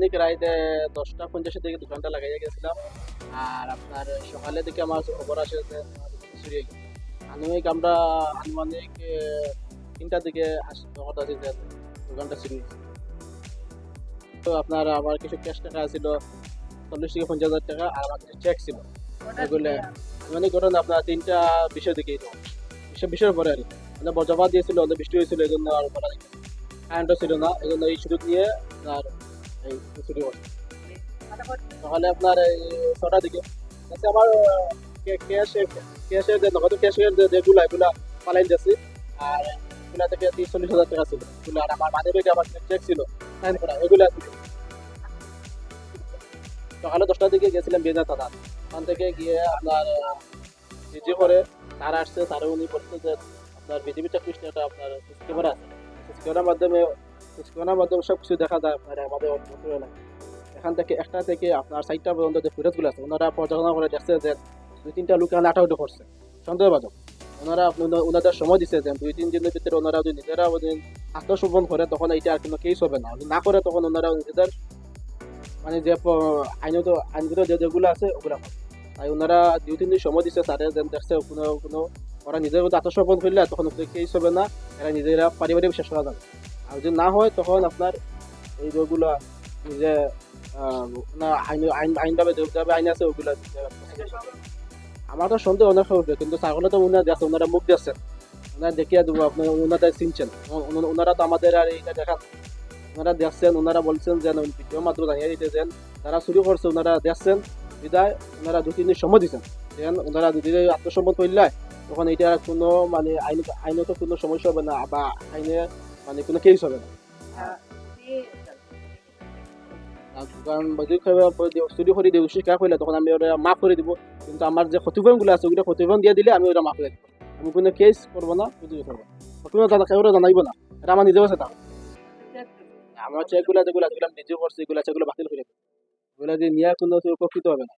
আনুমানিক রাইতে 10:50 দিকে দোকানটা লাগাইয়া গেছিলাম। আর আপনার সকালে দিকে আমার খবর আসে যে চুরি হয়ে গেছে। আনুমানিক 3টার দিকে খবর আছে যে দোকানটা চুরি হয়েছে। তো আপনার আমার কিছু ক্যাশ টাকা ছিল 40 থেকে 50 হাজার টাকা, আর আমার কিছু চেক ছিল। এগুলো মানে ঘটনা আপনার 3টা 20-এর দিকে, 20-এর পরে আর কি। মানে বজ্রপাত দিয়েছিল, অনেক বৃষ্টি হয়েছিল, এই জন্য আর করা যায়নি। কারেন্টও ছিল না, এই জন্য এই সুযোগ নিয়ে আপনার এই চুরি করছে। সকালে আপনার এই 6টার দিকে আচ্ছা আমার ক্যাশের যে নগদ ক্যাশের যেগুলো এগুলা পালাই যাচ্ছি। আর এগুলা থেকে 30-40 হাজার টাকা ছিল এগুলো, আর আমার মানি ব্যাগে আমার চেক ছিল সাইন করা, এগুলা সকালে 10টার দিকে গেছিলাম বেজা থানা। ওখান থেকে গিয়ে আপনার জিজি করে তারা আসছে, তারা উনি বলছে যে আপনার বিজেপি চাকরির একটা আপনার ক্যামেরা আছে, ক্যামেরার মাধ্যমে সব কিছু দেখা যায় আপনার আমাদের অঞ্চল এলাকায়। এখান থেকে একটা থেকে আপনার 4টা পর্যন্ত যে ফুটেজগুলো আছে ওনারা পর্যালোচনা করে দেখছে যে 2-3টা লোক এখানে আটাউটি করছে সন্দেহভাজন। ওনাদের সময় দিচ্ছে যে 2-3 দিনের ভিতরে ওনারা যদি নিজেরা আত্মসমর্পণ করে তখন এইটা আর কোনো কেস হবে না, যদি না করে তখন ওনারা নিজেদের মানে যে আইনগত যেগুলো আছে ওগুলো হবে। তাই ওনারা 2-3 দিন সময় দিচ্ছে, তাদের যেন দেখছে কোনো ওরা নিজের মধ্যে আত্মসমর্পণ করলে তখন কেস হবে না, এরা নিজেরা পারিবারিক শেষ করা যাবে। আর যদি না হয় তখন আপনার এই যেগুলো নিজে আইনভাবে যেভাবে আইন আছে ওগুলো আমার তো সন্দেহ অনেক হবে, কিন্তু ছাগলে তো ওনারা যাচ্ছে, ওনারা মুখ দিচ্ছেন, ওনারা দেখিয়ে দেবো আপনার, ওনাদের চিনছেন, ওনারা তো আমাদের আর এইটা দেখান। ওনারা দেখছেন, ওনারা বলছেন যে ভিডিও মাত্র জানিয়ে দিতেছেন যারা চুরি করছে, ওনারা দেখছেন বিদায় ওনারা 2-3 দিন সময় দিচ্ছেন। দেন ওনারা যদি আত্মসমর্পণ করলে তখন এটা কোনো মানে আইনত কোনো সমস্যা হবে না, বা আইনে মানে কোনো কেস হবে না। কারণ যদি করে দিয়ে স্বীকার করলে তখন আমি ওরা মাফ করে দিব, কিন্তু আমার যে ক্ষতিপূরণগুলো আছে ওগুলো ক্ষতিপূরণ দিয়ে দিলে আমি ওরা মাফ করে দিব। আমি কোনো কেস করবো না, কিছু করবো না, ক্ষতিপূরণ কেউ জানাইব না, এটা আমার নিজেও আছে। আমার চেকগুলো যেগুলো আমি নিজে করছি এগুলো বাতিল করে দেবো, এগুলো দিয়ে নিয়ে কোনো উপকৃত হবে না।